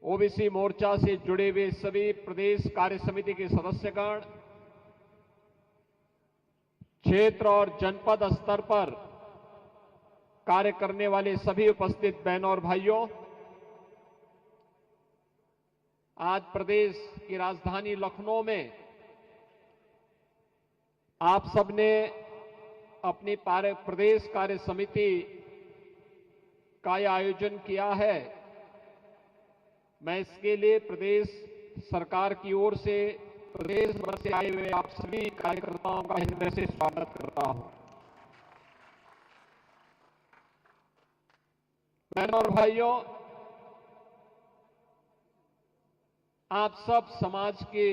OBC मोर्चा से जुड़े हुए सभी प्रदेश कार्य समिति के सदस्यगण, क्षेत्र और जनपद स्तर पर कार्य करने वाले सभी उपस्थित बहनों और भाइयों, आज प्रदेश की राजधानी लखनऊ में आप सबने अपनी प्रदेश कार्य समिति का यह आयोजन किया है। मैं इसके लिए प्रदेश सरकार की ओर से प्रदेश भर से आए हुए आप सभी कार्यकर्ताओं का हृदय से स्वागत करता हूं। बहनों और भाइयों, आप सब समाज के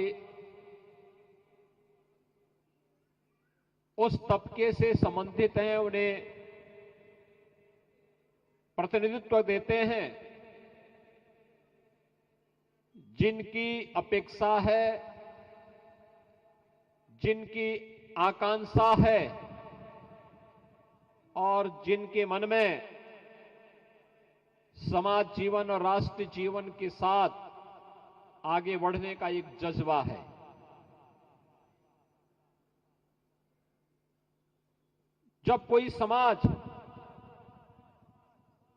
उस तबके से संबंधित हैं, उन्हें प्रतिनिधित्व देते हैं जिनकी अपेक्षा है, जिनकी आकांक्षा है और जिनके मन में समाज जीवन और राष्ट्र जीवन के साथ आगे बढ़ने का एक जज्बा है। जब कोई समाज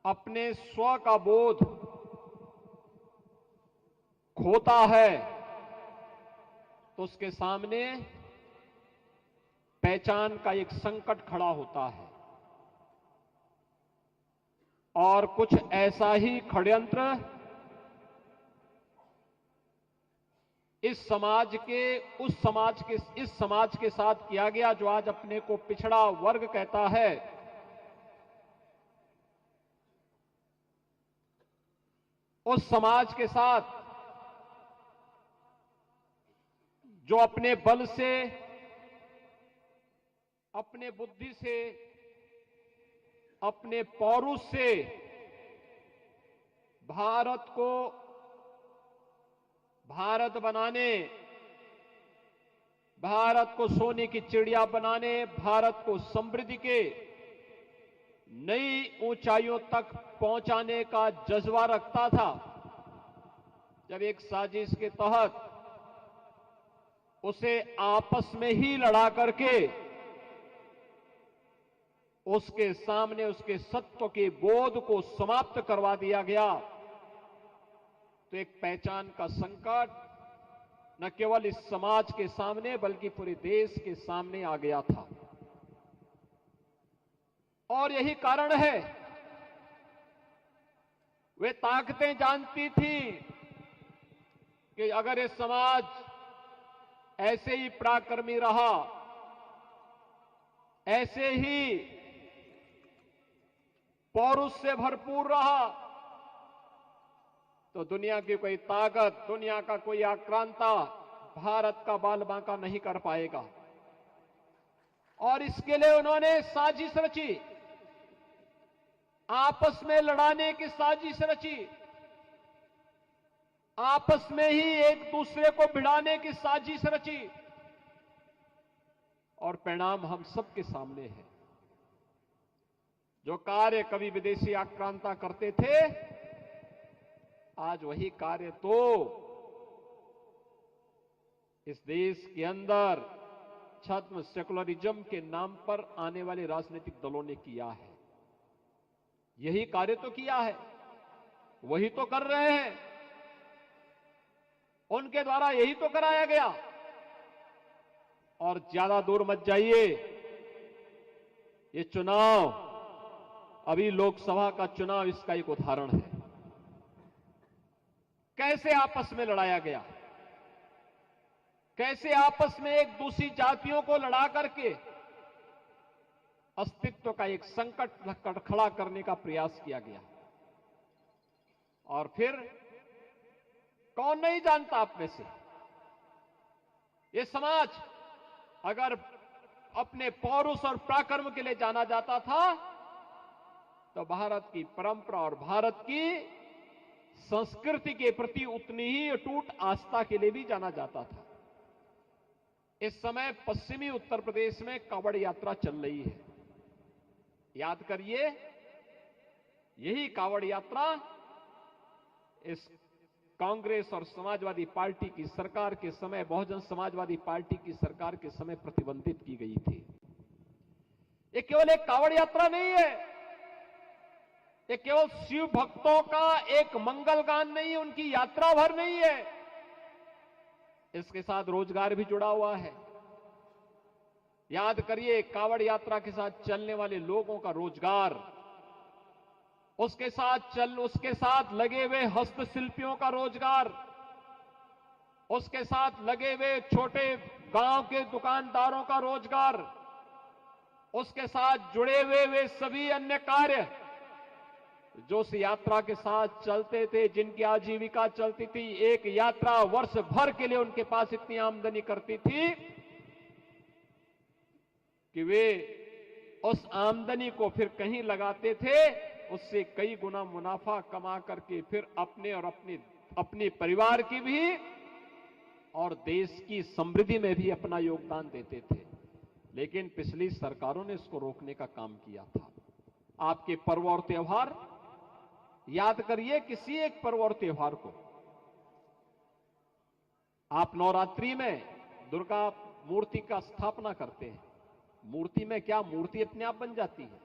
अपने स्व का बोध खोता है तो उसके सामने पहचान का एक संकट खड़ा होता है और कुछ ऐसा ही षड्यंत्र इस समाज के साथ किया गया जो आज अपने को पिछड़ा वर्ग कहता है। उस समाज के साथ जो अपने बल से, अपने बुद्धि से, अपने पौरुष से भारत को भारत बनाने, भारत को सोने की चिड़िया बनाने, भारत को समृद्धि के नई ऊंचाइयों तक पहुंचाने का जज्बा रखता था, जब एक साजिश के तहत उसे आपस में ही लड़ा करके उसके सामने उसके सत्व के बोध को समाप्त करवा दिया गया, तो एक पहचान का संकट न केवल इस समाज के सामने बल्कि पूरे देश के सामने आ गया था। और यही कारण है, वे ताकतें जानती थी कि अगर ये समाज ऐसे ही पराक्रमी रहा, ऐसे ही पौरुष से भरपूर रहा, तो दुनिया की कोई ताकत, दुनिया का कोई आक्रांता भारत का बाल बांका नहीं कर पाएगा। और इसके लिए उन्होंने साजिश रची, आपस में लड़ाने की साजिश रची, आपस में ही एक दूसरे को भिड़ाने की साजिश रची, और परिणाम हम सबके सामने है। जो कार्य कभी विदेशी आक्रांता करते थे, आज वही कार्य तो इस देश के अंदर छद्म सेकुलरिज्म के नाम पर आने वाले राजनीतिक दलों ने किया है। यही कार्य तो किया है, वही तो कर रहे हैं, उनके द्वारा यही तो कराया गया। और ज्यादा दूर मत जाइए, ये चुनाव, अभी लोकसभा का चुनाव इसका एक उदाहरण है। कैसे आपस में लड़ाया गया, कैसे आपस में एक दूसरी जातियों को लड़ा करके अस्तित्व का एक संकट खड़ा करने का प्रयास किया गया। और फिर कौन नहीं जानता आप में से, ये समाज अगर अपने पौरुष और पराक्रम के लिए जाना जाता था तो भारत की परंपरा और भारत की संस्कृति के प्रति उतनी ही अटूट आस्था के लिए भी जाना जाता था। इस समय पश्चिमी उत्तर प्रदेश में कांवड़ यात्रा चल रही है। याद करिए, यही कांवड़ यात्रा इस कांग्रेस और समाजवादी पार्टी की सरकार के समय, बहुजन समाजवादी पार्टी की सरकार के समय प्रतिबंधित की गई थी। ये केवल एक कांवड़ यात्रा नहीं है, ये केवल शिव भक्तों का एक मंगल गान नहीं है, उनकी यात्रा भर नहीं है, इसके साथ रोजगार भी जुड़ा हुआ है। याद करिए, कांवड़ यात्रा के साथ चलने वाले लोगों का रोजगार, उसके साथ लगे हुए हस्तशिल्पियों का रोजगार, उसके साथ लगे हुए छोटे गांव के दुकानदारों का रोजगार, उसके साथ जुड़े हुए वे सभी अन्य कार्य जो उस यात्रा के साथ चलते थे, जिनकी आजीविका चलती थी। एक यात्रा वर्ष भर के लिए उनके पास इतनी आमदनी करती थी कि वे उस आमदनी को फिर कहीं लगाते थे, उससे कई गुना मुनाफा कमा करके फिर अपने और अपने परिवार की भी और देश की समृद्धि में भी अपना योगदान देते थे। लेकिन पिछली सरकारों ने इसको रोकने का काम किया था। आपके पर्व और त्योहार याद करिए, किसी एक पर्व और त्योहार को आप नवरात्रि में दुर्गा मूर्ति का स्थापना करते हैं। मूर्ति में क्या, मूर्ति अपने आप बन जाती है,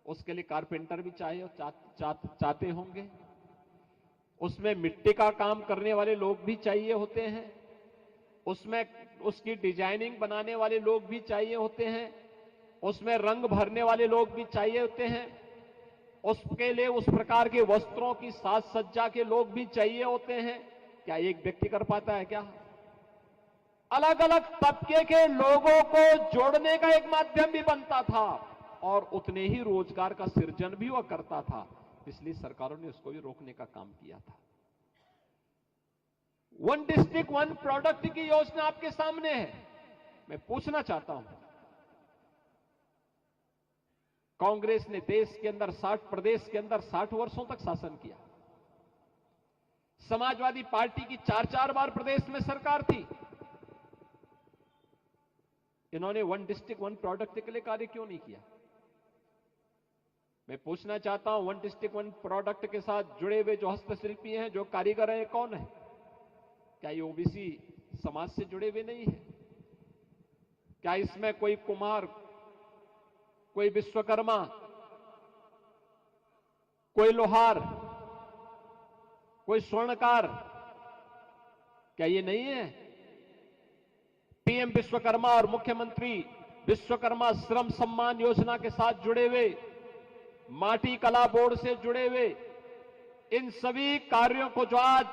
उसके लिए कारपेंटर भी चाहते होंगे, उसमें मिट्टी का काम करने वाले लोग भी चाहिए होते हैं, उसमें उसकी डिजाइनिंग बनाने वाले लोग भी चाहिए होते हैं, उसमें रंग भरने वाले लोग भी चाहिए होते हैं, उसके लिए उस प्रकार के वस्त्रों की साज सज्जा के लोग भी चाहिए होते हैं। क्या एक व्यक्ति कर पाता है क्या? अलग अलग तबके के लोगों को जोड़ने का एक माध्यम भी बनता था और उतने ही रोजगार का सृजन भी वह करता था। पिछली सरकारों ने उसको भी रोकने का काम किया था। वन डिस्ट्रिक्ट वन प्रोडक्ट की योजना आपके सामने है। मैं पूछना चाहता हूं, कांग्रेस ने देश के अंदर 60 वर्षों तक शासन किया। समाजवादी पार्टी की 4 बार प्रदेश में सरकार थी। इन्होंने वन डिस्ट्रिक्ट वन प्रोडक्ट के लिए कार्य क्यों नहीं किया? मैं पूछना चाहता हूं, वन डिस्ट्रिक्ट वन प्रोडक्ट के साथ जुड़े हुए जो हस्तशिल्पी हैं, जो कारीगर हैं, कौन है? क्या ये ओबीसी समाज से जुड़े हुए नहीं है? क्या इसमें कोई कुम्हार, कोई विश्वकर्मा, कोई लोहार, कोई स्वर्णकार, क्या ये नहीं है? पीएम विश्वकर्मा और मुख्यमंत्री विश्वकर्मा श्रम सम्मान योजना के साथ जुड़े हुए, माटी कला बोर्ड से जुड़े हुए, इन सभी कार्यों को जो आज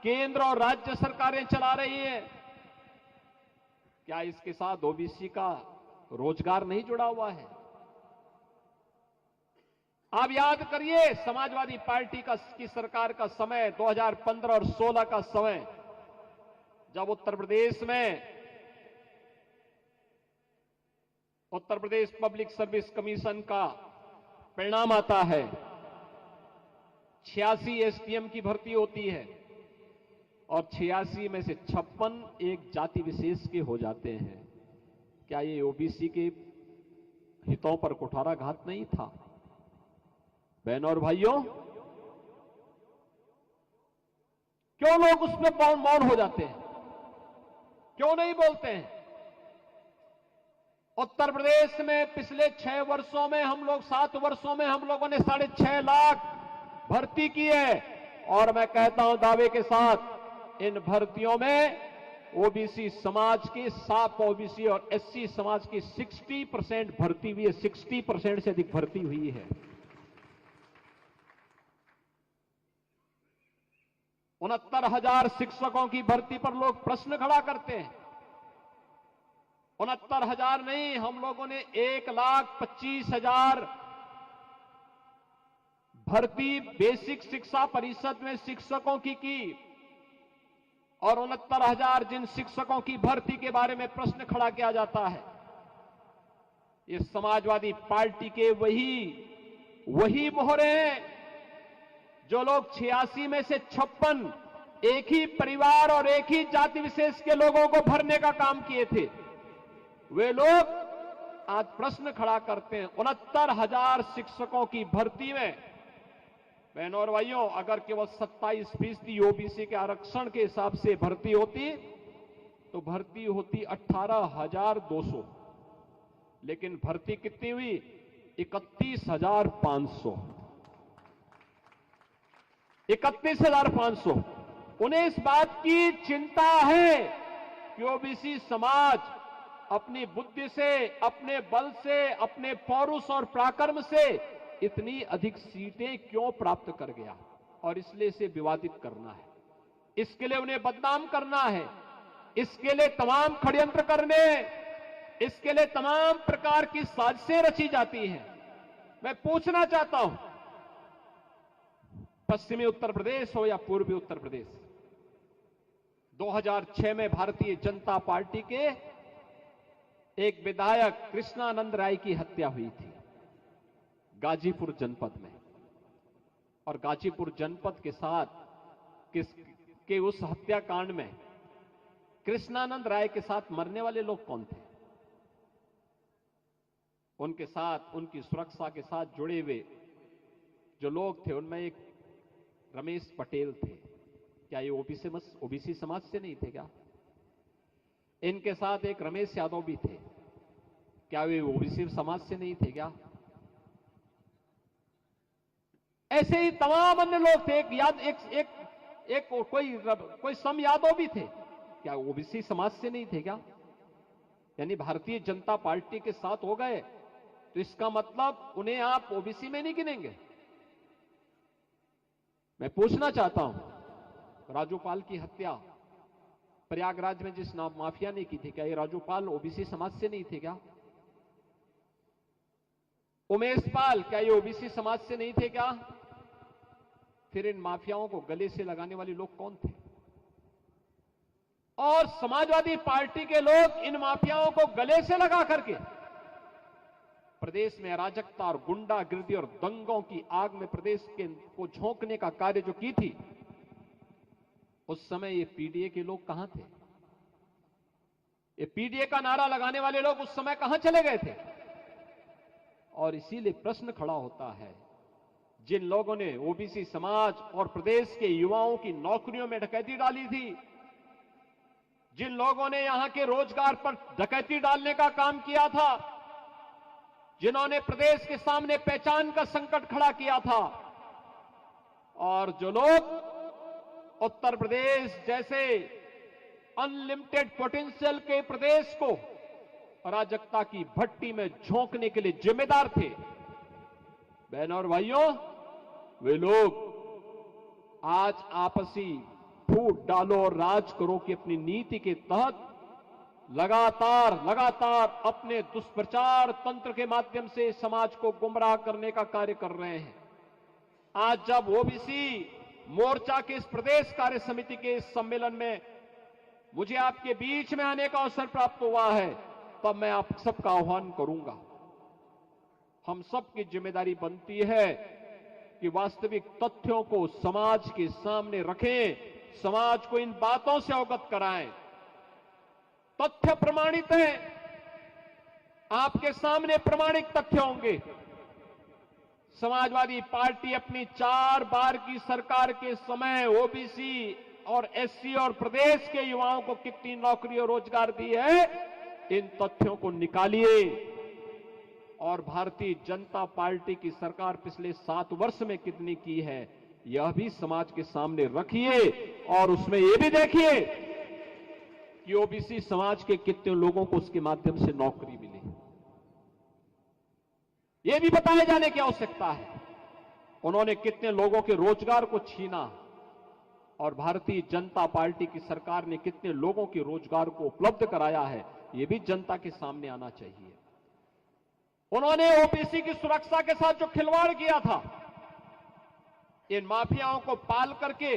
केंद्र और राज्य सरकारें चला रही हैं, क्या इसके साथ ओबीसी का रोजगार नहीं जुड़ा हुआ है? आप याद करिए, समाजवादी पार्टी की सरकार का समय 2015 और 16 का समय, जब Uttar Pradesh public service commission का परिणाम आता है, 86 एसडीएम की भर्ती होती है और 86 में से 56 एक जाति विशेष के हो जाते हैं। क्या ये ओबीसी के हितों पर कुठाराघात नहीं था? बहनों और भाइयों, क्यों लोग उसमें मौन हो जाते हैं? क्यों नहीं बोलते हैं? उत्तर प्रदेश में पिछले 7 वर्षों में हम लोगों ने 6.5 लाख भर्ती की है और मैं कहता हूं दावे के साथ, इन भर्तियों में ओबीसी समाज की, साफ ओबीसी और एससी समाज की 60% भर्ती हुई है। 60% से अधिक भर्ती हुई है। 69,000 शिक्षकों की भर्ती पर लोग प्रश्न खड़ा करते हैं। 69,000 नहीं, हम लोगों ने 1,25,000 भर्ती बेसिक शिक्षा परिषद में शिक्षकों की और 69,000 जिन शिक्षकों की भर्ती के बारे में प्रश्न खड़ा किया जाता है, ये समाजवादी पार्टी के वही मोहरे हैं जो लोग 86 में से 56 एक ही परिवार और एक ही जाति विशेष के लोगों को भरने का काम किए थे। वे लोग आज प्रश्न खड़ा करते हैं। 69,000 शिक्षकों की भर्ती में बहनों और भाइयों, अगर केवल 27% ओबीसी के आरक्षण के हिसाब से भर्ती होती तो भर्ती होती 18,200, लेकिन भर्ती कितनी हुई? 31,500। 31,500। उन्हें इस बात की चिंता है कि ओबीसी समाज अपनी बुद्धि से, अपने बल से, अपने पौरुष और पराक्रम से इतनी अधिक सीटें क्यों प्राप्त कर गया, और इसलिए इसे विवादित करना है, इसके लिए उन्हें बदनाम करना है, इसके लिए तमाम षड्यंत्र करने, इसके लिए तमाम प्रकार की साजिशें रची जाती हैं। मैं पूछना चाहता हूं, पश्चिमी उत्तर प्रदेश हो या पूर्वी उत्तर प्रदेश, 2006 में भारतीय जनता पार्टी के एक विधायक कृष्णानंद राय की हत्या हुई थी गाजीपुर जनपद में, और गाजीपुर जनपद के साथ के उस हत्याकांड में कृष्णानंद राय के साथ मरने वाले लोग कौन थे? उनके साथ, उनकी सुरक्षा के साथ जुड़े हुए जो लोग थे, उनमें एक रमेश पटेल थे। क्या ये ओबीसी समाज से नहीं थे क्या? इनके साथ एक रमेश यादव भी थे। क्या वे ओबीसी समाज से नहीं थे क्या? ऐसे ही तमाम अन्य लोग थे। कोई सम यादव भी थे। क्या ओबीसी समाज से नहीं थे क्या? यानी भारतीय जनता पार्टी के साथ हो गए तो इसका मतलब उन्हें आप ओबीसी में नहीं गिनेंगे? मैं पूछना चाहता हूं, राजूपाल की हत्या प्रयागराज में जिस माफिया ने की थी, क्या ये राजूपाल ओबीसी समाज से नहीं थे क्या? उमेश पाल, क्या ये ओबीसी समाज से नहीं थे क्या? फिर इन माफियाओं को गले से लगाने वाले लोग कौन थे? और समाजवादी पार्टी के लोग इन माफियाओं को गले से लगा करके प्रदेश में अराजकता और गुंडागिर्दी और दंगों की आग में प्रदेश को झोंकने का कार्य जो की थी, उस समय ये पीडीए के लोग कहां थे? ये पीडीए का नारा लगाने वाले लोग उस समय कहां चले गए थे? और इसीलिए प्रश्न खड़ा होता है, जिन लोगों ने ओबीसी समाज और प्रदेश के युवाओं की नौकरियों में डकैती डाली थी, जिन लोगों ने यहां के रोजगार पर डकैती डालने का काम किया था, जिन्होंने प्रदेश के सामने पहचान का संकट खड़ा किया था, और जो लोग उत्तर प्रदेश जैसे अनलिमिटेड पोटेंशियल के प्रदेश को अराजकता की भट्टी में झोंकने के लिए जिम्मेदार थे, बहनों और भाइयों, वे लोग आज आपसी फूट डालो और राज करो की अपनी नीति के तहत लगातार अपने दुष्प्रचार तंत्र के माध्यम से समाज को गुमराह करने का कार्य कर रहे हैं। आज जब ओबीसी मोर्चा के इस प्रदेश कार्य समिति के इस सम्मेलन में मुझे आपके बीच में आने का अवसर प्राप्त हुआ है, तब मैं आप सबका आह्वान करूंगा। हम सबकी जिम्मेदारी बनती है कि वास्तविक तथ्यों को समाज के सामने रखें, समाज को इन बातों से अवगत कराएं। तथ्य प्रमाणित हैं, आपके सामने प्रमाणिक तथ्य होंगे। समाजवादी पार्टी अपनी 4 बार की सरकार के समय ओबीसी और एससी और प्रदेश के युवाओं को कितनी नौकरी और रोजगार दी है, इन तथ्यों को निकालिए। और भारतीय जनता पार्टी की सरकार पिछले 7 वर्ष में कितनी की है, यह भी समाज के सामने रखिए, और उसमें यह भी देखिए कि ओबीसी समाज के कितने लोगों को उसके माध्यम से नौकरी मिली, यह भी बताए जाने की आवश्यकता है। उन्होंने कितने लोगों के रोजगार को छीना, और भारतीय जनता पार्टी की सरकार ने कितने लोगों के रोजगार को उपलब्ध कराया है, यह भी जनता के सामने आना चाहिए। उन्होंने ओबीसी की सुरक्षा के साथ जो खिलवाड़ किया था, इन माफियाओं को पाल करके,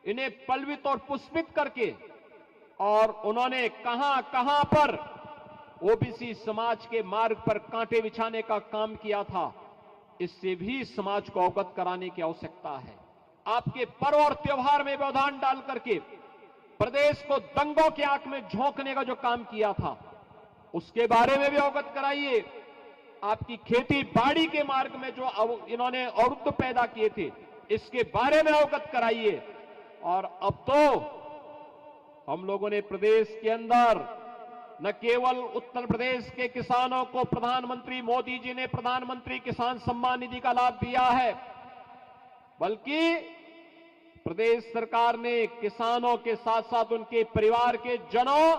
इन्हें पलवित और पुष्पित करके, और उन्होंने कहां पर ओबीसी समाज के मार्ग पर कांटे बिछाने का काम किया था, इससे भी समाज को अवगत कराने की आवश्यकता है। आपके पर्व और त्योहार में व्यवधान डाल करके प्रदेश को दंगों की आंख में झोंकने का जो काम किया था, उसके बारे में भी अवगत कराइए। आपकी खेती बाड़ी के मार्ग में जो इन्होंने अवरुद्ध पैदा किए थे, इसके बारे में अवगत कराइए। और अब तो हम लोगों ने प्रदेश के अंदर न केवल उत्तर प्रदेश के किसानों को प्रधानमंत्री मोदी जी ने प्रधानमंत्री किसान सम्मान निधि का लाभ दिया है, बल्कि प्रदेश सरकार ने किसानों के साथ साथ उनके परिवार के जनों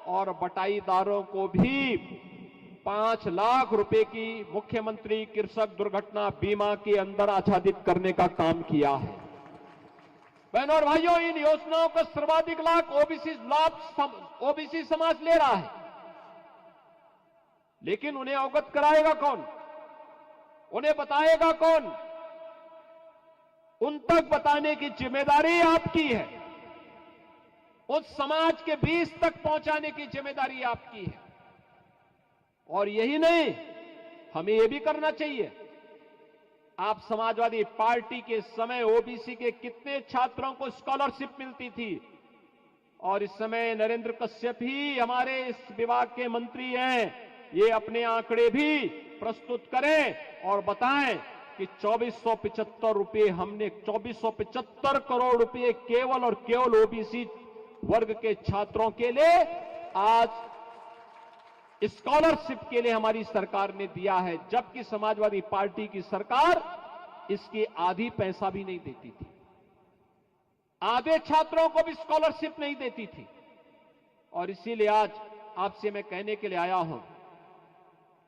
और बटाईदारों को भी 5 लाख रुपए की मुख्यमंत्री कृषक दुर्घटना बीमा के अंदर आच्छादित करने का काम किया है। बहनों और भाइयों, इन योजनाओं का सर्वाधिक लाभ ओबीसी समाज ले रहा है, लेकिन उन्हें अवगत कराएगा कौन, उन्हें बताएगा कौन? उन तक बताने की जिम्मेदारी आपकी है, उस समाज के बीच तक पहुंचाने की जिम्मेदारी आपकी है। और यही नहीं, हमें यह भी करना चाहिए। आप समाजवादी पार्टी के समय ओबीसी के कितने छात्रों को स्कॉलरशिप मिलती थी, और इस समय नरेंद्र कश्यप ही हमारे इस विभाग के मंत्री हैं, ये अपने आंकड़े भी प्रस्तुत करें और बताएं कि 2475 रुपए हमने 2475 करोड़ रुपए केवल और केवल ओबीसी वर्ग के छात्रों के लिए आज स्कॉलरशिप के लिए हमारी सरकार ने दिया है, जबकि समाजवादी पार्टी की सरकार इसकी आधी पैसा भी नहीं देती थी, आधे छात्रों को भी स्कॉलरशिप नहीं देती थी। और इसीलिए आज आपसे मैं कहने के लिए आया हूं,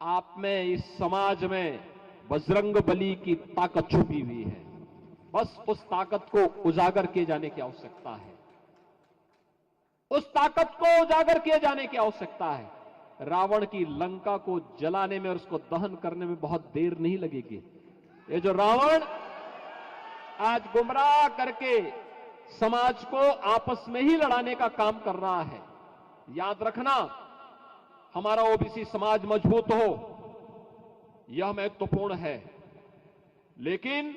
आप में इस समाज में बजरंगबली की ताकत छुपी हुई है, बस उस ताकत को उजागर किए जाने की आवश्यकता है, उस ताकत को उजागर किए जाने की आवश्यकता है। रावण की लंका को जलाने में और उसको दहन करने में बहुत देर नहीं लगेगी। ये जो रावण आज गुमराह करके समाज को आपस में ही लड़ाने का काम कर रहा है, याद रखना, हमारा ओबीसी समाज मजबूत हो यह महत्वपूर्ण है, लेकिन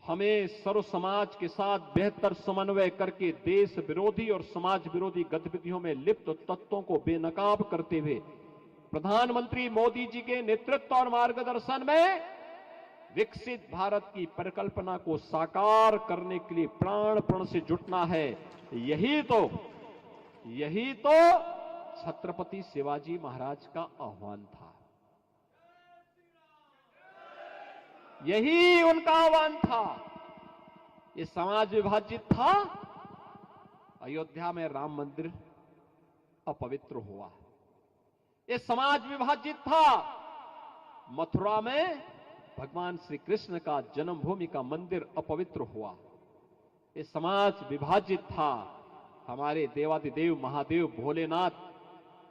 हमें सर्व समाज के साथ बेहतर समन्वय करके देश विरोधी और समाज विरोधी गतिविधियों में लिप्त तत्वों को बेनकाब करते हुए प्रधानमंत्री मोदी जी के नेतृत्व और मार्गदर्शन में विकसित भारत की परिकल्पना को साकार करने के लिए प्राणपण से जुटना है। यही तो छत्रपति शिवाजी महाराज का आह्वान था, यही उनका आह्वान था। ये समाज विभाजित था, अयोध्या में राम मंदिर अपवित्र हुआ। ये समाज विभाजित था, मथुरा में भगवान श्री कृष्ण का जन्मभूमि का मंदिर अपवित्र हुआ। ये समाज विभाजित था, हमारे देवादिदेव महादेव भोलेनाथ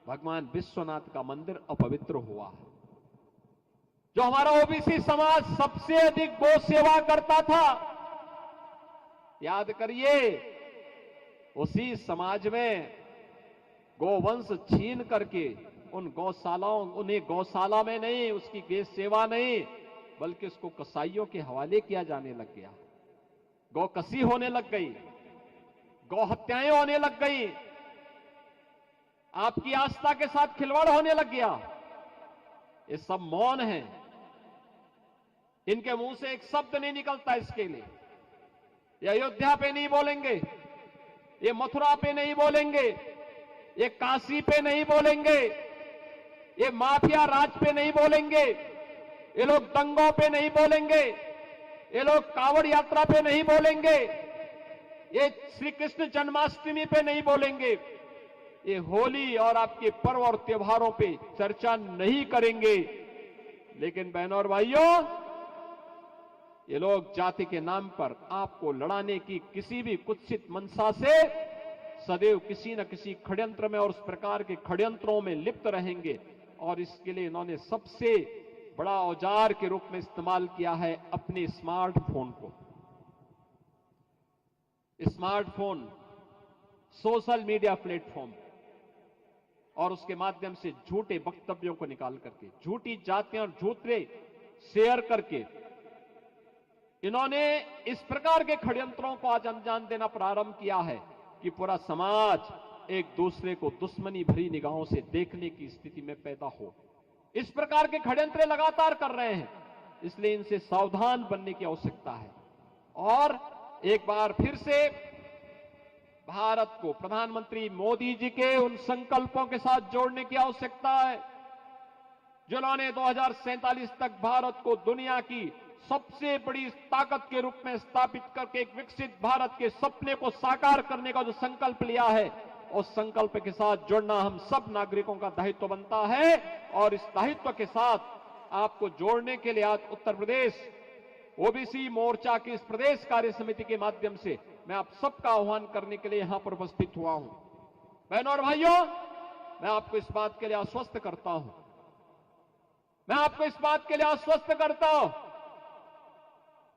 भगवान विश्वनाथ का मंदिर अपवित्र हुआ। जो हमारा ओबीसी समाज सबसे अधिक गौ सेवा करता था, याद करिए, उसी समाज में गोवंश छीन करके उन्हें गौशाला में नहीं, उसकी गौ सेवा नहीं, बल्कि उसको कसाईयों के हवाले किया जाने लग गया। गौ कसी होने लग गई, गौ हत्याएं होने लग गई, आपकी आस्था के साथ खिलवाड़ होने लग गया। ये सब मौन है, इनके मुंह से एक शब्द नहीं निकलता इसके लिए। ये अयोध्या पे नहीं बोलेंगे, ये मथुरा पे नहीं बोलेंगे, ये काशी पे नहीं बोलेंगे, ये माफिया राज पे नहीं बोलेंगे, ये लोग दंगों पे नहीं बोलेंगे, ये लोग कांवड़ यात्रा पे नहीं बोलेंगे, ये श्री कृष्ण जन्माष्टमी पे नहीं बोलेंगे, ये होली और आपके पर्व और त्योहारों पे चर्चा नहीं करेंगे। लेकिन बहनों और भाइयों, ये लोग जाति के नाम पर आपको लड़ाने की किसी भी कुत्सित मंशा से सदैव किसी न किसी षड्यंत्र में और उस प्रकार के षड्यंत्रों में लिप्त रहेंगे। और इसके लिए इन्होंने सबसे बड़ा औजार के रूप में इस्तेमाल किया है अपने स्मार्टफोन को। स्मार्टफोन, सोशल मीडिया प्लेटफॉर्म, और उसके माध्यम से झूठे वक्तव्यों को निकाल करके, झूठी जातियां और झूठे शेयर करके इन्होंने इस प्रकार के षड्यंत्रों को आज अंजाम देना प्रारंभ किया है कि पूरा समाज एक दूसरे को दुश्मनी भरी निगाहों से देखने की स्थिति में पैदा हो। इस प्रकार के षड्यंत्र लगातार कर रहे हैं। इसलिए इनसे सावधान बनने की आवश्यकता है और एक बार फिर से भारत को प्रधानमंत्री मोदी जी के उन संकल्पों के साथ जोड़ने की आवश्यकता है जिन्होंने 2047 तक भारत को दुनिया की सबसे बड़ी ताकत के रूप में स्थापित करके एक विकसित भारत के सपने को साकार करने का जो संकल्प लिया है, उस संकल्प के साथ जुड़ना हम सब नागरिकों का दायित्व बनता है। और इस दायित्व के साथ आपको जोड़ने के लिए आज उत्तर प्रदेश ओबीसी मोर्चा की इस प्रदेश कार्य समिति के माध्यम से मैं आप सबका आह्वान करने के लिए यहां पर उपस्थित हुआ हूं। बहनों और भाइयों, मैं आपको इस बात के लिए आश्वस्त करता हूं, मैं आपको इस बात के लिए आश्वस्त करता हूं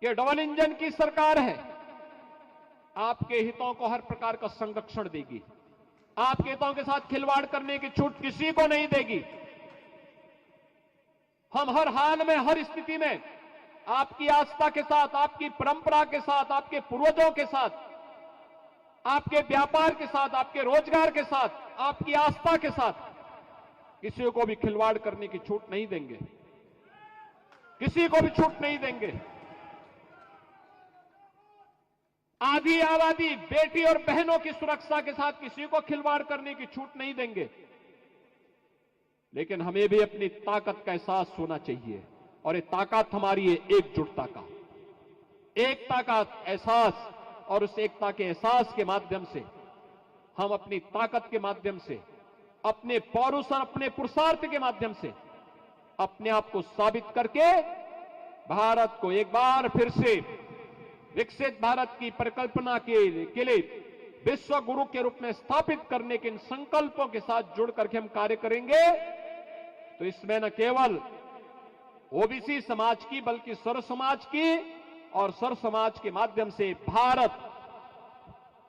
कि डबल इंजन की सरकार है, आपके हितों को हर प्रकार का संरक्षण देगी, आपके हितों के साथ खिलवाड़ करने की छूट किसी को नहीं देगी। हम हर हाल में, हर स्थिति में आपकी आस्था के साथ, आपकी परंपरा के साथ, आपके पूर्वजों के साथ, आपके व्यापार के साथ, आपके रोजगार के साथ, आपकी आस्था के साथ किसी को भी खिलवाड़ करने की छूट नहीं देंगे, किसी को भी छूट नहीं देंगे। आधी आबादी, बेटी और बहनों की सुरक्षा के साथ किसी को खिलवाड़ करने की छूट नहीं देंगे। लेकिन हमें भी अपनी ताकत का एहसास होना चाहिए और ये ताकत हमारी है एकजुटता का, एकता का एहसास। और उस एकता के एहसास के माध्यम से हम अपनी ताकत के माध्यम से, अपने पौरुष और अपने पुरुषार्थ के माध्यम से अपने आप को साबित करके भारत को एक बार फिर से विकसित भारत की परिकल्पना के लिए विश्व गुरु के रूप में स्थापित करने के इन संकल्पों के साथ जुड़ करके हम कार्य करेंगे तो इसमें न केवल ओबीसी समाज की बल्कि सर्व समाज की, और सर्व समाज के माध्यम से भारत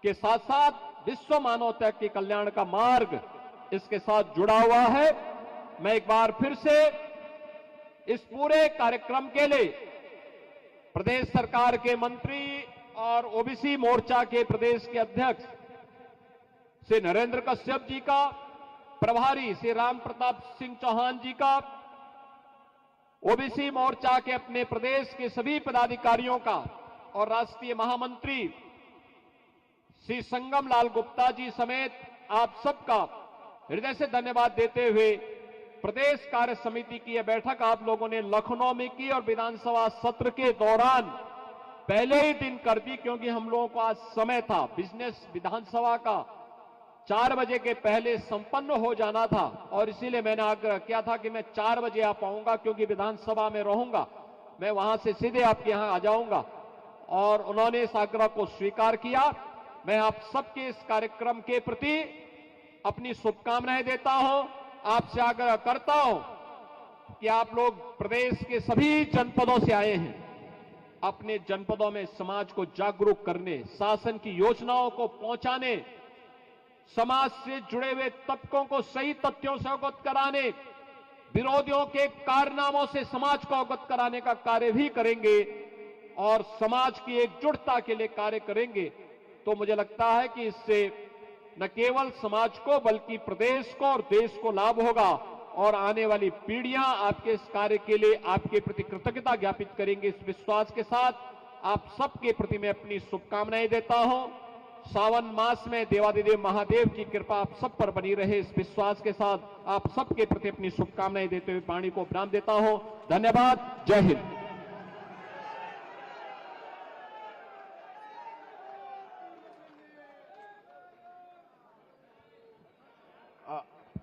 के साथ साथ विश्व मानवता के कल्याण का मार्ग इसके साथ जुड़ा हुआ है। मैं एक बार फिर से इस पूरे कार्यक्रम के लिए प्रदेश सरकार के मंत्री और ओबीसी मोर्चा के प्रदेश के अध्यक्ष श्री नरेंद्र कश्यप जी का, प्रभारी श्री राम प्रताप सिंह चौहान जी का, ओबीसी मोर्चा के अपने प्रदेश के सभी पदाधिकारियों का और राष्ट्रीय महामंत्री श्री संगम लाल गुप्ता जी समेत आप सबका हृदय से धन्यवाद देते हुए प्रदेश कार्य समिति की यह बैठक आप लोगों ने लखनऊ में की और विधानसभा सत्र के दौरान पहले ही दिन कर दी, क्योंकि हम लोगों को आज समय था, बिजनेस विधानसभा का 4 बजे के पहले संपन्न हो जाना था और इसीलिए मैंने आग्रह किया था कि मैं 4 बजे आ पाऊंगा, क्योंकि विधानसभा में रहूंगा, मैं वहां से सीधे आपके यहां आ जाऊंगा। और उन्होंने इस आग्रह को स्वीकार किया। मैं आप सबके इस कार्यक्रम के प्रति अपनी शुभकामनाएं देता हूं, आपसे आग्रह करता हूं कि आप लोग प्रदेश के सभी जनपदों से आए हैं, अपने जनपदों में समाज को जागरूक करने, शासन की योजनाओं को पहुंचाने, समाज से जुड़े हुए तबकों को सही तथ्यों से अवगत कराने, विरोधियों के कारनामों से समाज को अवगत कराने का कार्य भी करेंगे और समाज की एकजुटता के लिए कार्य करेंगे। तो मुझे लगता है कि इससे न केवल समाज को बल्कि प्रदेश को और देश को लाभ होगा और आने वाली पीढ़ियां आपके इस कार्य के लिए आपके प्रति कृतज्ञता ज्ञापित करेंगे। इस विश्वास के साथ आप सबके प्रति मैं अपनी शुभकामनाएं देता हूं। सावन मास में देवादिदेव महादेव की कृपा आप सब पर बनी रहे, इस विश्वास के साथ आप सबके प्रति अपनी शुभकामनाएं देते हुए वाणी को विराम देता हूं। धन्यवाद। जय हिंद।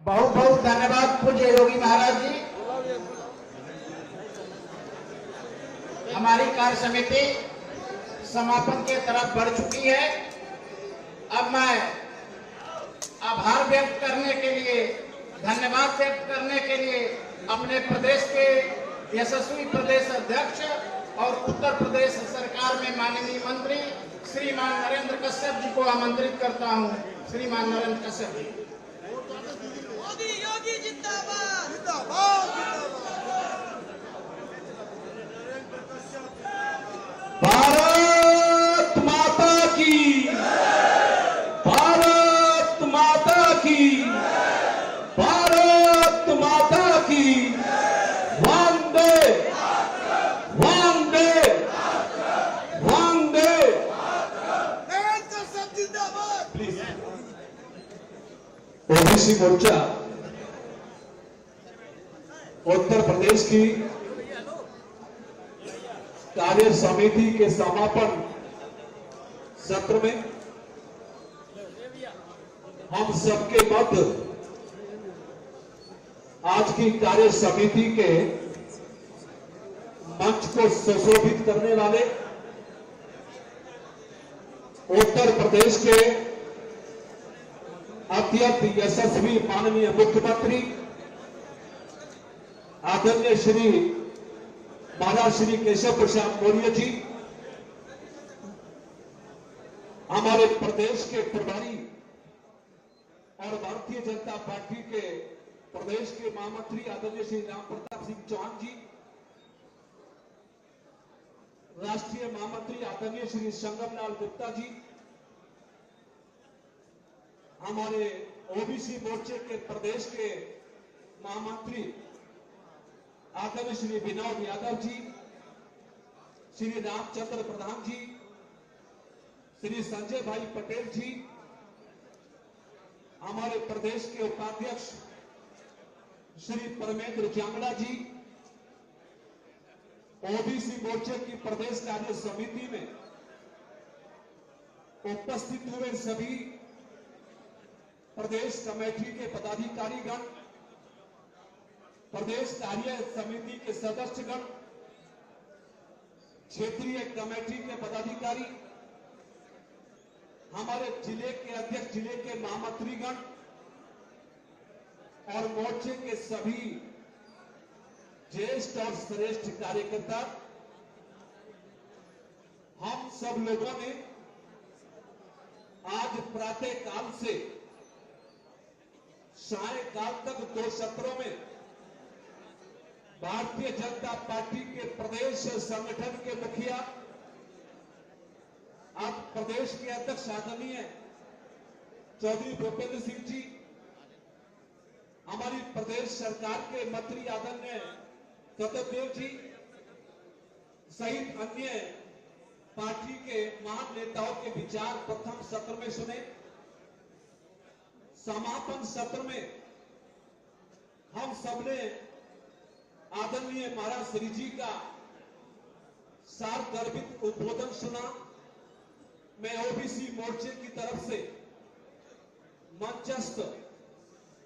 बहुत बहुत धन्यवाद पूज्य योगी महाराज जी। हमारी कार्य समिति समापन के तरफ बढ़ चुकी है। अब मैं आभार व्यक्त करने के लिए, धन्यवाद व्यक्त करने के लिए अपने प्रदेश के यशस्वी प्रदेश अध्यक्ष और उत्तर प्रदेश सरकार में माननीय मंत्री श्रीमान नरेंद्र कश्यप जी को आमंत्रित करता हूं। श्रीमान नरेंद्र कश्यप जी। योगी जिंदाबाद जिंदाबाद। भारत माता की, भारत माता की, भारत माता की। वंदे ओबीसी मोर्चा उत्तर प्रदेश की कार्य समिति के समापन सत्र में हम सबके मध्य आज की कार्य समिति के मंच को सुशोभित करने वाले उत्तर प्रदेश के अत्यंत यशस्वी माननीय मुख्यमंत्री आदरणीय श्री महाराज श्री केशव प्रसाद मौर्य जी, हमारे प्रदेश के प्रभारी और भारतीय जनता पार्टी के प्रदेश के महामंत्री आदरणीय श्री राम प्रताप सिंह चौहान जी, राष्ट्रीय महामंत्री आदरणीय श्री संगमलाल गुप्ता जी, हमारे ओबीसी मोर्चे के प्रदेश के महामंत्री आदरणीय श्री विनोद यादव जी, श्री रामचंद्र प्रधान जी, श्री संजय भाई पटेल जी, हमारे प्रदेश के उपाध्यक्ष श्री परमेंद्र जांगड़ा जी, ओबीसी मोर्चे की प्रदेश कार्य समिति में उपस्थित हुए सभी प्रदेश कमेटी के पदाधिकारीगण, प्रदेश कार्य समिति के सदस्यगण, क्षेत्रीय कमेटी के पदाधिकारी, हमारे जिले के अध्यक्ष, जिले के महामंत्रीगण और मोर्चे के सभी ज्येष्ठ और श्रेष्ठ कार्यकर्ता, हम सब लोगों ने आज प्रातः काल से सायंकाल तक 2 सत्रों में भारतीय जनता पार्टी के प्रदेश संगठन के मुखिया, आज प्रदेश के अध्यक्ष आदरणीय चौधरी भूपेंद्र सिंह जी, हमारी प्रदेश सरकार के मंत्री आदरणीय सत्यदेव जी सहित अन्य पार्टी के महान नेताओं के विचार प्रथम सत्र में सुने। समापन सत्र में हम सबने आदरणीय महाराज श्री जी का सारगर्भित उद्बोधन सुना। मैं ओबीसी मोर्चे की तरफ से मंचस्थ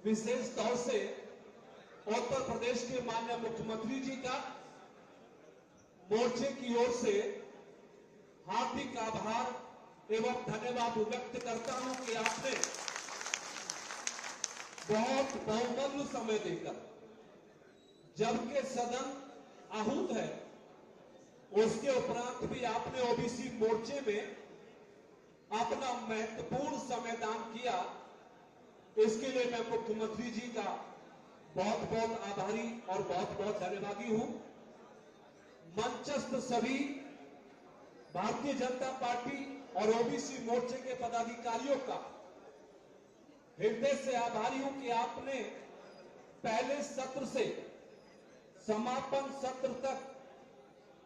विशेष तौर से उत्तर प्रदेश के माननीय मुख्यमंत्री जी का मोर्चे की ओर से हार्दिक आभार एवं धन्यवाद व्यक्त करता हूं कि आपने बहुत बहुमूल्य समय देकर, जबकि सदन आहूत है, उसके उपरांत भी आपने ओबीसी मोर्चे में अपना महत्वपूर्ण समय दान किया। इसके लिए मैं मुख्यमंत्री जी का बहुत बहुत आभारी और बहुत बहुत धन्यवादी हूं। मंचस्थ सभी भारतीय जनता पार्टी और ओबीसी मोर्चे के पदाधिकारियों का हृदय से आभारी हूं कि आपने पहले सत्र से समापन सत्र तक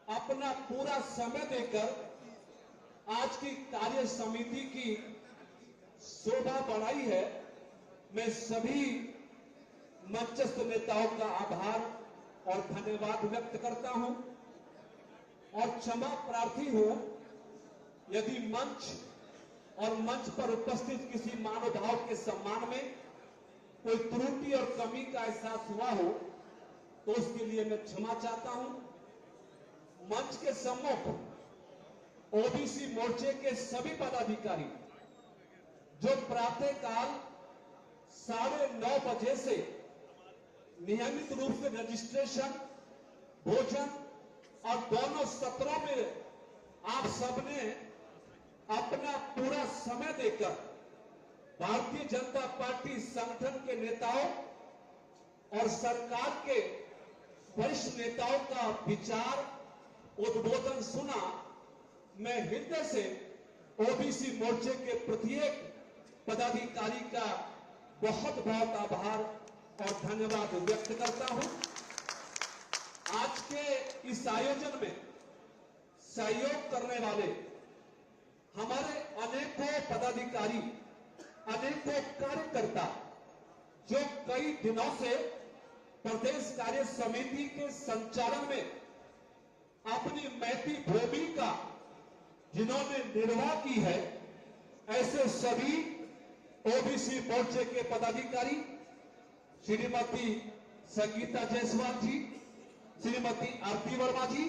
अपना पूरा समय देकर आज की कार्य समिति की शोभा बढ़ाई है। मैं सभी मंचस्थ नेताओं का आभार और धन्यवाद व्यक्त करता हूं और क्षमा प्रार्थी हूं यदि मंच और मंच पर उपस्थित किसी महानुभाव के सम्मान में कोई त्रुटि और कमी का एहसास हुआ हो तो उसके लिए मैं क्षमा चाहता हूं। मंच के सम्मुख ओबीसी मोर्चे के सभी पदाधिकारी जो प्रातःकाल 9:30 बजे से नियमित रूप से रजिस्ट्रेशन, भोजन और दोनों सत्रों में आप सबने अपना पूरा समय देकर भारतीय जनता पार्टी संगठन के नेताओं और सरकार के वरिष्ठ नेताओं का विचार उद्बोधन सुना। मैं हृदय से ओबीसी मोर्चे के प्रत्येक पदाधिकारी का बहुत बहुत आभार और धन्यवाद व्यक्त करता हूं। आज के इस आयोजन में सहयोग करने वाले हमारे अनेकों पदाधिकारी, अनेकों कार्यकर्ता, जो कई दिनों से प्रदेश कार्य समिति के संचालन में अपनी महती भूमिका जिन्होंने निर्वाह की है, ऐसे सभी ओबीसी मोर्चे के पदाधिकारी श्रीमती संगीता जायसवाल जी, श्रीमती आरती वर्मा जी,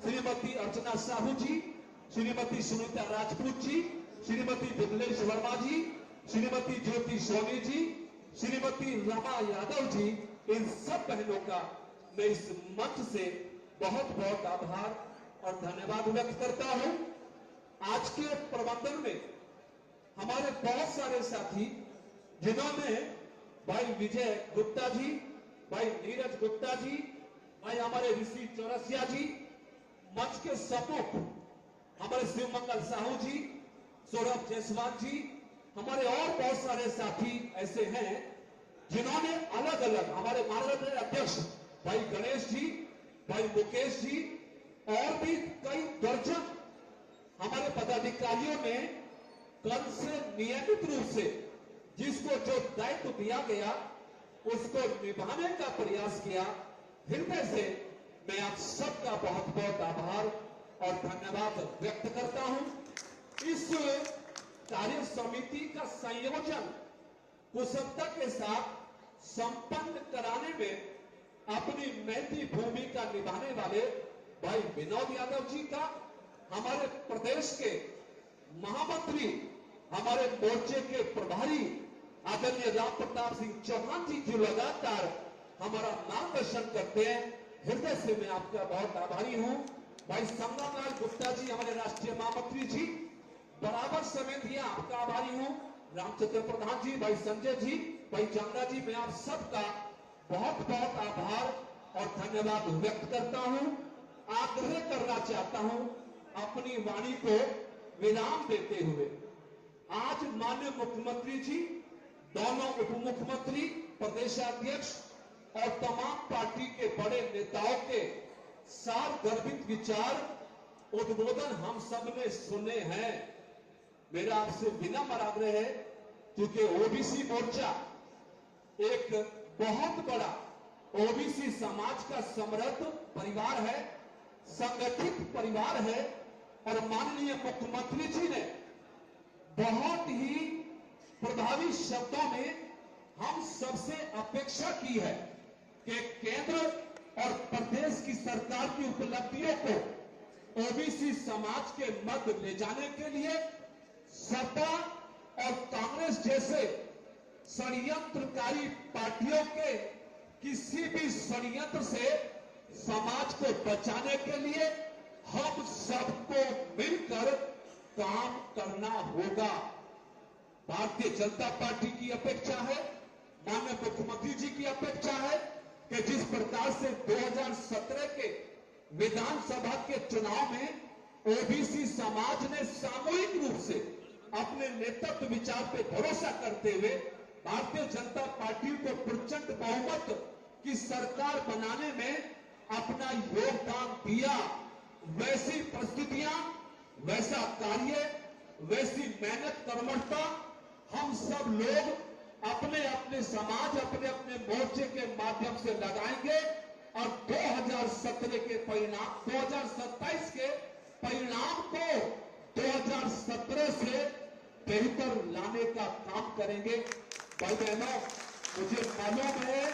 श्रीमती अर्चना साहू जी, श्रीमती सुनीता राजपूत जी, श्रीमती विमलेश वर्मा जी, श्रीमती ज्योति सोनी जी, श्रीमती रमा यादव जी, इन सब बहनों का मैं इस मंच से बहुत बहुत आभार और धन्यवाद व्यक्त करता हूं। आज के प्रबंधन में हमारे बहुत सारे साथी जिन्होंने भाई विजय गुप्ता जी, भाई नीरज गुप्ता जी, भाई हमारे ऋषि चौरसिया जी, मंच के समुख हमारे शिवमंगल साहू जी, सौरभ जायसवाल जी, हमारे और बहुत सारे साथी ऐसे हैं जिन्होंने अलग अलग, हमारे माननीय अध्यक्ष भाई गणेश जी, भाई मुकेश जी और भी कई दर्जन हमारे पदाधिकारियों ने कल से नियमित रूप से जिसको जो दायित्व दिया गया उसको निभाने का प्रयास किया। हृदय से मैं आप सबका बहुत बहुत आभार और धन्यवाद व्यक्त करता हूं। इस कार्य समिति का संयोजन कुशलता के साथ संपन्न कराने में अपनी महती भूमिका निभाने वाले भाई विनोद यादव जी का, हमारे प्रदेश के महामंत्री, हमारे मोर्चे के प्रभारी आदरणीय राम प्रताप सिंह चौहान जी जो लगातार हमारा मार्गदर्शन करते हैं, हृदय से मैं आपका बहुत आभारी हूं। भाई संगमलाल गुप्ता जी, हमारे राष्ट्रीय महामंत्री जी, बराबर समय दिया, आपका आभारी हूं। रामचंद्र प्रधान जी, भाई संजय जी, भाई चांदा जी, मैं आप सबका बहुत बहुत आभार और धन्यवाद व्यक्त करता हूं। आग्रह करना चाहता हूं अपनी वाणी को विराम देते हुए, आज माननीय मुख्यमंत्री जी, दोनों उप मुख्यमंत्री, प्रदेशाध्यक्ष और तमाम पार्टी के बड़े नेताओं के सार गर्भित विचार उद्बोधन हम सब ने सुने हैं। मेरा आपसे विनम्र आग्रह है, क्योंकि ओबीसी मोर्चा एक बहुत बड़ा ओबीसी समाज का समृद्ध परिवार है, संगठित परिवार है, और माननीय मुख्यमंत्री जी ने बहुत ही प्रभावी शब्दों में हम सबसे अपेक्षा की है कि केंद्र और प्रदेश की सरकार की उपलब्धियों को ओबीसी समाज के मध्य ले जाने के लिए सपा और कांग्रेस जैसे षड्यंत्रकारी पार्टियों के किसी भी षड्यंत्र से समाज को बचाने के लिए हम सबको मिलकर काम करना होगा। भारतीय जनता पार्टी की अपेक्षा है, माननीय मुख्यमंत्री जी की अपेक्षा है कि जिस प्रकार से 2017 के विधानसभा के चुनाव में ओबीसी समाज ने सामूहिक रूप से अपने नेतृत्व विचार पे भरोसा करते हुए भारतीय जनता पार्टी को प्रचंड बहुमत की सरकार बनाने में अपना योगदान दिया, वैसी परिस्थितियां, वैसा कार्य, वैसी मेहनत कर्मठता हम सब लोग अपने अपने समाज, अपने अपने मोर्चे के माध्यम से लगाएंगे और 2017 के परिणाम, 2027 के परिणाम को 2017 से बेहतर लाने का काम करेंगे। भाई बहनों, मुझे मालूम है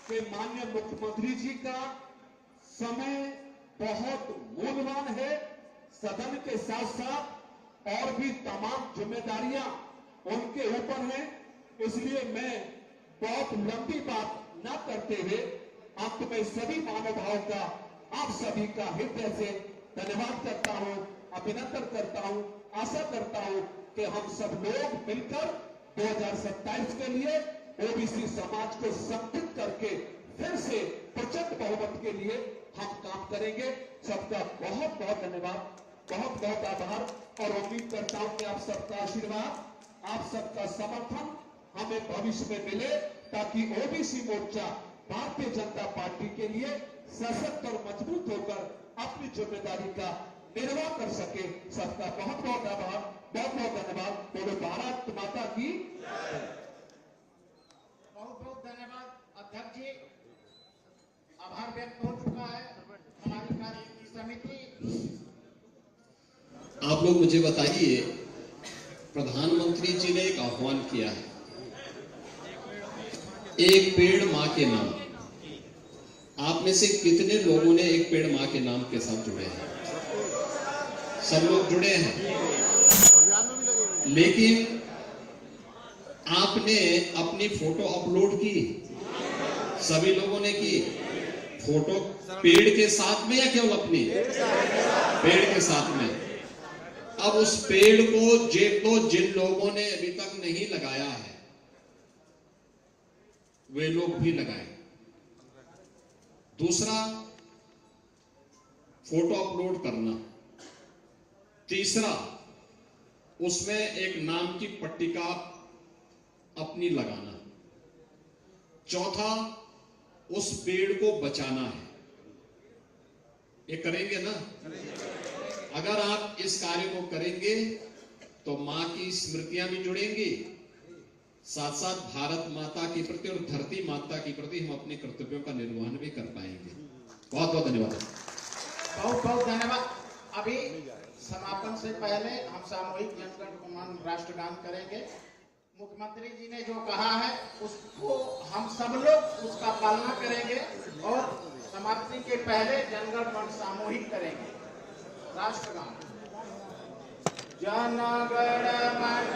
कि माननीय मुख्यमंत्री जी का समय बहुत मूल्यवान है, सदन के साथ साथ और भी तमाम जिम्मेदारियां उनके ऊपर हैं, इसलिए मैं बहुत लंबी बात न करते हुए अंत में सभी महानुभावों का, आप सभी का हृदय से धन्यवाद करता हूं, अभिनंदन करता हूं, आशा करता हूं कि हम सब लोग मिलकर 2027 के लिए ओबीसी समाज को संगठित करके फिर से प्रचंड बहुमत के लिए हम काम करेंगे। सबका बहुत बहुत धन्यवाद, बहुत बहुत आभार और उम्मीद करता हूं कि आप सबका आशीर्वाद, आप सबका समर्थन हमें भविष्य में मिले, ताकि ओबीसी मोर्चा भारतीय जनता पार्टी के लिए सशक्त और मजबूत होकर अपनी जिम्मेदारी का निर्वाह कर सके। सबका बहुत बहुत आभार, बहुत बहुत धन्यवाद। बोलो भारत माता की। आप लोग मुझे बताइए, प्रधानमंत्री जी ने एक आह्वान किया है, एक पेड़ मां के नाम। आप में से कितने लोगों ने एक पेड़ मां के नाम के साथ जुड़े हैं? सब लोग जुड़े हैं, लेकिन आपने अपनी फोटो अपलोड की? सभी लोगों ने की। फोटो पेड़ के साथ में या केवल अपनी? पेड़ के साथ में। अब उस पेड़ को जिन लोगों ने अभी तक नहीं लगाया है, वे लोग भी लगाएं। दूसरा, फोटो अपलोड करना। तीसरा, उसमें एक नाम की पट्टिका अपनी लगाना। चौथा, उस पेड़ को बचाना है। ये करेंगे ना? अगर आप इस कार्य को करेंगे तो मां की स्मृतियां भी जुड़ेंगी, साथ साथ भारत माता के प्रति और धरती माता के प्रति हम अपने कर्तव्यों का निर्वहन भी कर पाएंगे। बहुत बहुत धन्यवाद। बहुत बहुत धन्यवाद। अभी समापन से पहले हम सामूहिक जनगण मन राष्ट्रगान करेंगे। मुख्यमंत्री जी ने जो कहा है उसको हम सब लोग उसका पालना करेंगे और समाप्ति के पहले जनगण मन सामूहिक करेंगे। राष्ट्रगान। जनगण मन